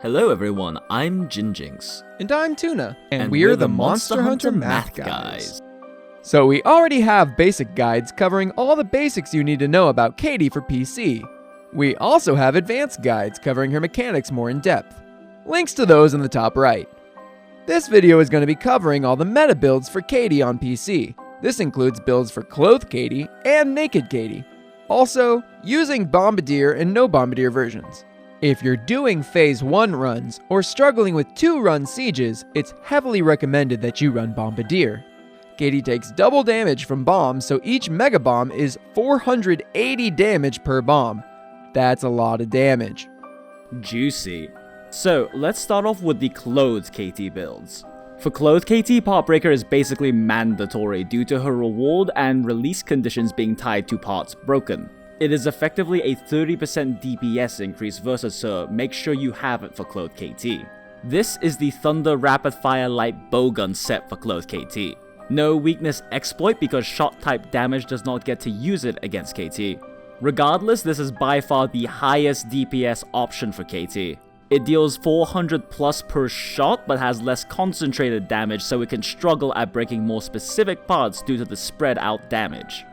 Hello everyone, I'm JinJinx. And I'm Tuna, and we're the Monster Hunter Math Guys. So we already have basic guides covering all the basics you need to know about KT for PC. We also have advanced guides covering her mechanics more in depth. Links to those in the top right. This video is going to be covering all the meta builds for KT on PC. This includes builds for Clothed KT and Nekked KT. Also, using Bombardier and no Bombardier versions. If you're doing Phase 1 runs or struggling with 2-run sieges, it's heavily recommended that you run Bombardier. KT takes double damage from bombs, so each mega bomb is 480 damage per bomb. That's a lot of damage. Juicy. So, let's start off with the Clothed KT builds. For Clothed KT, PARTBREAKER is basically mandatory due to her reward and release conditions being tied to parts broken. It is effectively a 30% DPS increase versus, so make sure you have it for Clothed KT. This is the Thunder Rapid Fire Light Bowgun set for Clothed KT. No weakness exploit because shot type damage does not get to use it against KT. Regardless, this is by far the highest DPS option for KT. It deals 400 plus per shot but has less concentrated damage, so it can struggle at breaking more specific parts due to the spread out damage.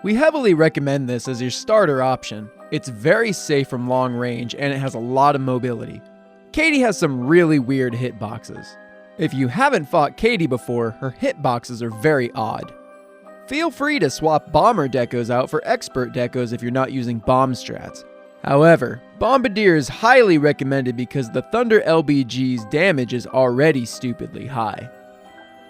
We heavily recommend this as your starter option. It's very safe from long range and it has a lot of mobility. KT has some really weird hitboxes. If you haven't fought KT before, her hitboxes are very odd. Feel free to swap bomber decos out for expert decos if you're not using bomb strats. However, Bombardier is highly recommended because the Thunder LBG's damage is already stupidly high.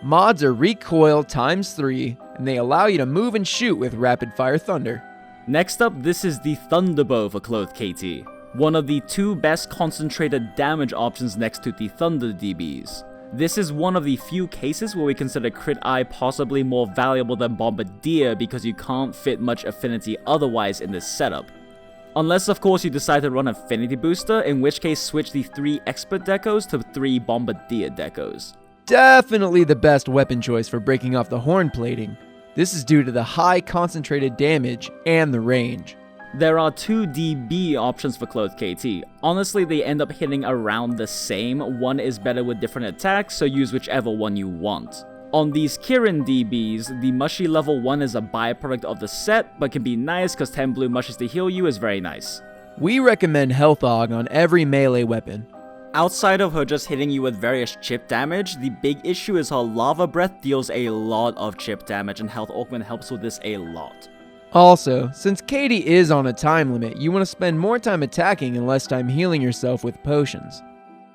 Mods are recoil ×3, and they allow you to move and shoot with rapid fire thunder. Next up, this is the Thunderbow for Clothed KT, one of the two best concentrated damage options next to the Thunder DBs. This is one of the few cases where we consider Crit Eye possibly more valuable than Bombardier because you can't fit much affinity otherwise in this setup. Unless of course you decide to run Affinity Booster, in which case switch the 3 Expert decos to 3 Bombardier decos. Definitely the best weapon choice for breaking off the horn plating. This is due to the high concentrated damage and the range. There are 2 DB options for Clothed KT. Honestly, they end up hitting around the same. One is better with different attacks, so use whichever one you want. On these Kirin DBs, the Mushy level 1 is a byproduct of the set, but can be nice because 10 blue mushes to heal you is very nice. We recommend Health Aug on every melee weapon. Outside of her just hitting you with various chip damage, the big issue is her Lava Breath deals a lot of chip damage and Health Augment helps with this a lot. Also, since KT is on a time limit, you want to spend more time attacking and less time healing yourself with potions.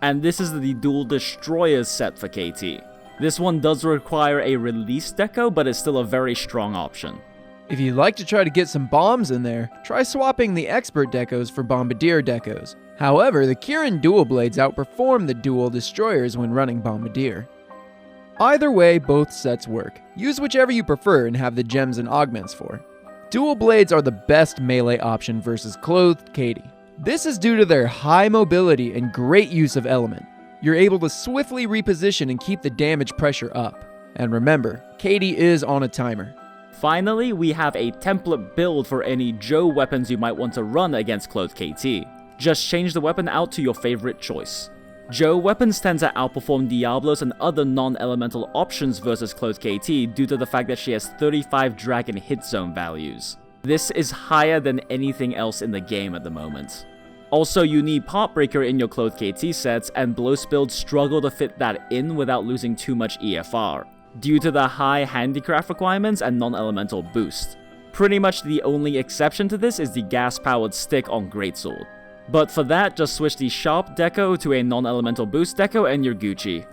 And this is the Dual Destroyers set for KT. This one does require a release deco, but is still a very strong option. If you'd like to try to get some bombs in there, try swapping the Expert decos for Bombardier decos. However, the Kirin Dual Blades outperform the Dual Destroyers when running Bombardier. Either way, both sets work. Use whichever you prefer and have the gems and augments for. Dual Blades are the best melee option versus Clothed KT. This is due to their high mobility and great use of element. You're able to swiftly reposition and keep the damage pressure up. And remember, KT is on a timer. Finally, we have a template build for any Joe weapons you might want to run against Clothed KT. Just change the weapon out to your favorite choice. Joe weapons tend to outperform Diablos and other non-elemental options versus Clothed KT due to the fact that she has 35 dragon hit zone values. This is higher than anything else in the game at the moment. Also, you need PARTBREAKER in your Clothed KT sets, and Blows builds struggle to fit that in without losing too much EFR, due to the high handicraft requirements and non-elemental boost. Pretty much the only exception to this is the gas-powered stick on Greatsword. But for that, just switch the Sharp deco to a non-elemental boost deco and you're Gucci.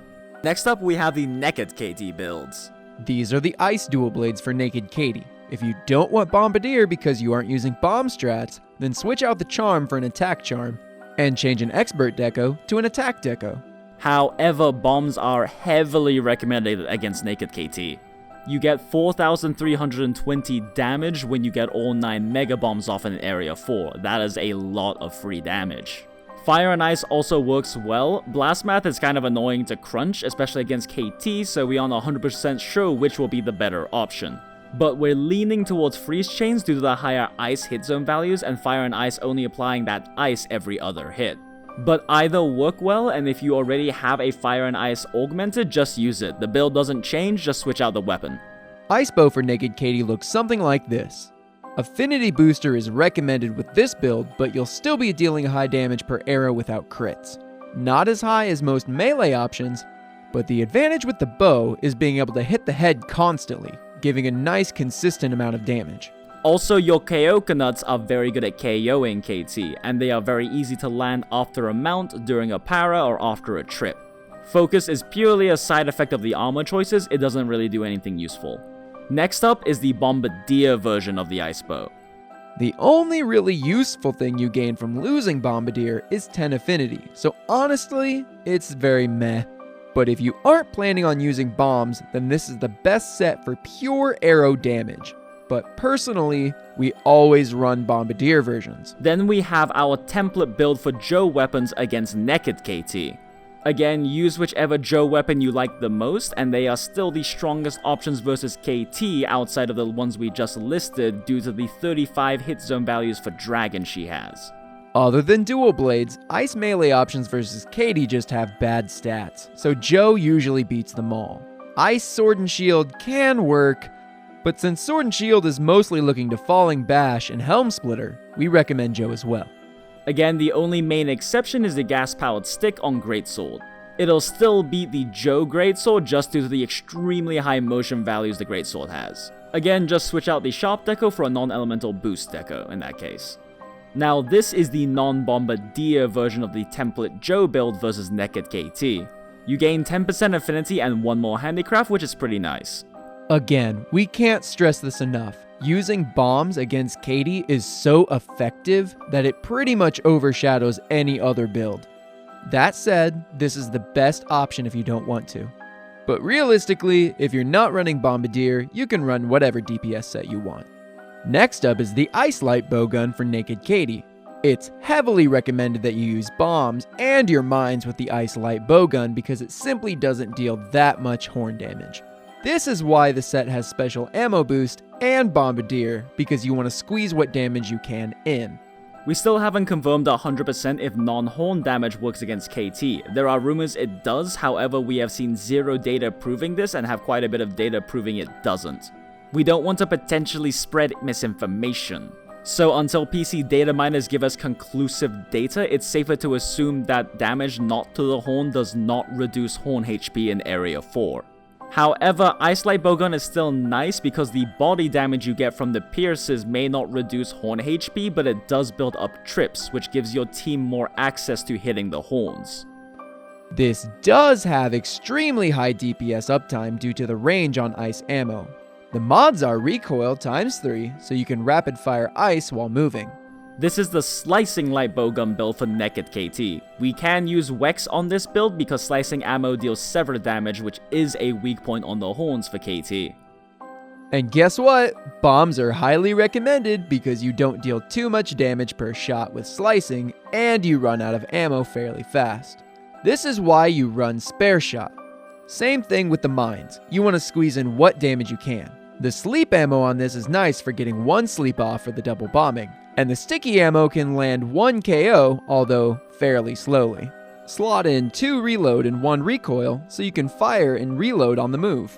Next up, we have the Nekked KT builds. These are the Ice Dual Blades for Nekked KT. If you don't want Bombardier because you aren't using bomb strats, then switch out the Charm for an attack charm, and change an Expert deco to an attack deco. However, bombs are heavily recommended against Nekked KT. You get 4,320 damage when you get all 9 Mega Bombs off in Area 4. That is a lot of free damage. Fire and Ice also works well. Blast Math is kind of annoying to crunch, especially against KT, so we aren't 100% sure which will be the better option. But we're leaning towards Freeze Chains due to the higher Ice hit zone values and Fire and Ice only applying that Ice every other hit. But either work well, and if you already have a Fire and Ice augmented, just use it. The build doesn't change, just switch out the weapon. Ice Bow for Nekked KT looks something like this. Affinity Booster is recommended with this build, but you'll still be dealing high damage per arrow without crits. Not as high as most melee options, but the advantage with the bow is being able to hit the head constantly, giving a nice consistent amount of damage. Also, your Coconuts are very good at KOing KT, and they are very easy to land after a mount, during a para, or after a trip. Focus is purely a side effect of the armor choices, it doesn't really do anything useful. Next up is the Bombardier version of the Ice Bow. The only really useful thing you gain from losing Bombardier is 10 affinity, so honestly, it's very meh. But if you aren't planning on using bombs, then this is the best set for pure arrow damage. But personally, we always run Bombardier versions. Then we have our template build for Joe weapons against Nekked KT. Again, use whichever Joe weapon you like the most, and they are still the strongest options versus KT outside of the ones we just listed due to the 35 hit zone values for Dragon she has. Other than dual blades, ice melee options versus KT just have bad stats, so Joe usually beats them all. Ice Sword and Shield can work, but since Sword and Shield is mostly looking to Falling Bash and Helm Splitter, we recommend Joe as well. Again, the only main exception is the gas-powered stick on Greatsword. It'll still beat the Joe Greatsword just due to the extremely high motion values the Greatsword has. Again, just switch out the Sharp Deco for a non-elemental boost deco in that case. Now, this is the non-Bombardier version of the template Joe build versus Nekked KT. You gain 10% affinity and 1 more handicraft, which is pretty nice. Again, we can't stress this enough. Using bombs against KT is so effective that it pretty much overshadows any other build. That said, this is the best option if you don't want to. But realistically, if you're not running Bombardier, you can run whatever DPS set you want. Next up is the Ice Light Bowgun for Nekked KT. It's heavily recommended that you use bombs and your mines with the Ice Light Bowgun because it simply doesn't deal that much horn damage. This is why the set has special ammo boost and Bombardier, because you want to squeeze what damage you can in. We still haven't confirmed 100% if non-horn damage works against KT. There are rumors it does, however we have seen zero data proving this and have quite a bit of data proving it doesn't. We don't want to potentially spread misinformation. So until PC data miners give us conclusive data, it's safer to assume that damage not to the horn does not reduce horn HP in Area 4. However, Ice Light Bowgun is still nice because the body damage you get from the pierces may not reduce horn HP, but it does build up trips, which gives your team more access to hitting the horns. This does have extremely high DPS uptime due to the range on ice ammo. The mods are recoil ×3, so you can rapid fire ice while moving. This is the Slicing Light Bowgun build for Nekked KT. We can use Wex on this build because slicing ammo deals sever damage, which is a weak point on the horns for KT. And guess what? Bombs are highly recommended because you don't deal too much damage per shot with slicing, and you run out of ammo fairly fast. This is why you run Spare Shot. Same thing with the mines. You want to squeeze in what damage you can. The sleep ammo on this is nice for getting 1 sleep off for the double bombing, and the sticky ammo can land 1 KO, although fairly slowly. Slot in 2 reload and 1 recoil, so you can fire and reload on the move.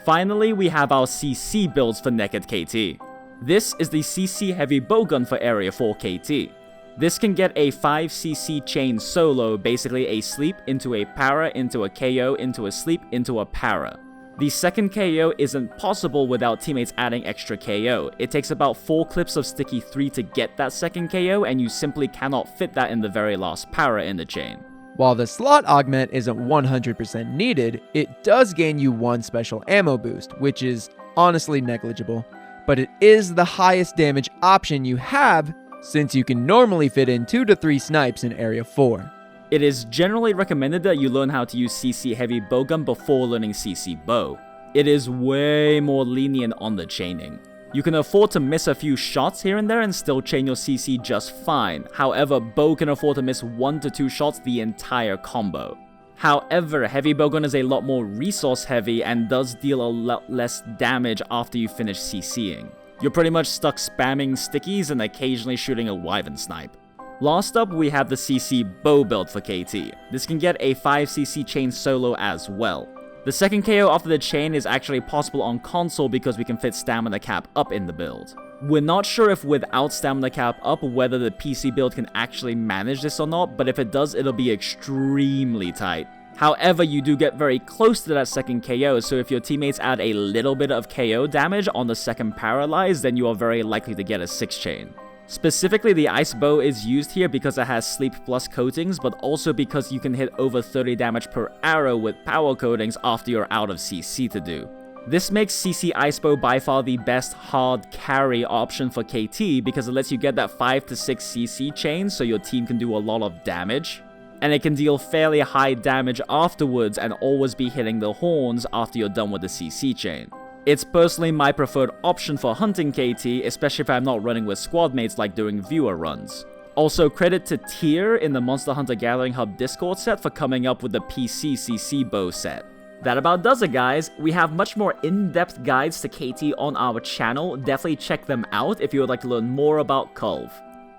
Finally, we have our CC builds for Nekked KT. This is the CC Heavy Bowgun for Area 4 KT. This can get a 5cc chain solo, basically a sleep into a para, into a KO, into a sleep, into a para. The second KO isn't possible without teammates adding extra KO. It takes about 4 clips of Sticky 3 to get that second KO, and you simply cannot fit that in the very last para in the chain. While the slot augment isn't 100% needed, it does gain you 1 special ammo boost, which is honestly negligible, but it is the highest damage option you have since you can normally fit in 2 to 3 snipes in Area 4. It is generally recommended that you learn how to use CC Heavy Bowgun before learning CC Bow. It is way more lenient on the chaining. You can afford to miss a few shots here and there and still chain your CC just fine. However, Bow can afford to miss 1 to 2 shots the entire combo. However, Heavy Bowgun is a lot more resource heavy and does deal a lot less damage after you finish CCing. You're pretty much stuck spamming stickies and occasionally shooting a Wyvern snipe. Last up, we have the CC bow build for KT. This can get a 5cc chain solo as well. The second KO after the chain is actually possible on console because we can fit stamina cap up in the build. We're not sure if without stamina cap up whether the PC build can actually manage this or not, but if it does, it'll be extremely tight. However, you do get very close to that second KO, so if your teammates add a little bit of KO damage on the second paralyze, then you are very likely to get a 6 chain. Specifically, the ice bow is used here because it has sleep plus coatings, but also because you can hit over 30 damage per arrow with power coatings after you're out of CC to do. This makes CC ice bow by far the best hard carry option for KT because it lets you get that 5 to 6 CC chain so your team can do a lot of damage. And it can deal fairly high damage afterwards and always be hitting the horns after you're done with the CC chain. It's personally my preferred option for hunting KT, especially if I'm not running with squad mates like doing viewer runs. Also, credit to Tier in the Monster Hunter Gathering Hub Discord set for coming up with the PC CC bow set. That about does it, guys. We have much more in-depth guides to KT on our channel. Definitely check them out if you would like to learn more about Kulve.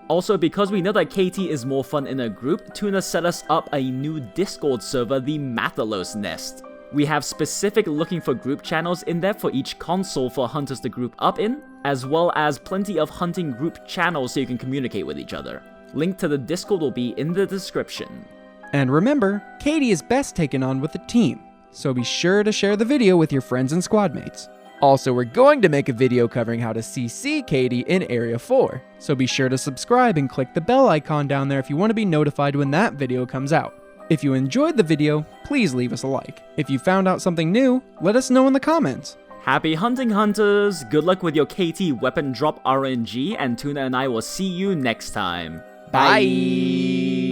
Also, because we know that KT is more fun in a group, Tuna set us up a new Discord server, the Mathalos Nest. We have specific looking for group channels in there for each console for hunters to group up in, as well as plenty of hunting group channels so you can communicate with each other. Link to the Discord will be in the description. And remember, KT is best taken on with a team, so be sure to share the video with your friends and squad mates. Also, we're going to make a video covering how to CC KT in Area 4, so be sure to subscribe and click the bell icon down there if you want to be notified when that video comes out. If you enjoyed the video, please leave us a like. If you found out something new, let us know in the comments. Happy hunting, hunters! Good luck with your KT weapon drop RNG, and Tuna and I will see you next time. Bye!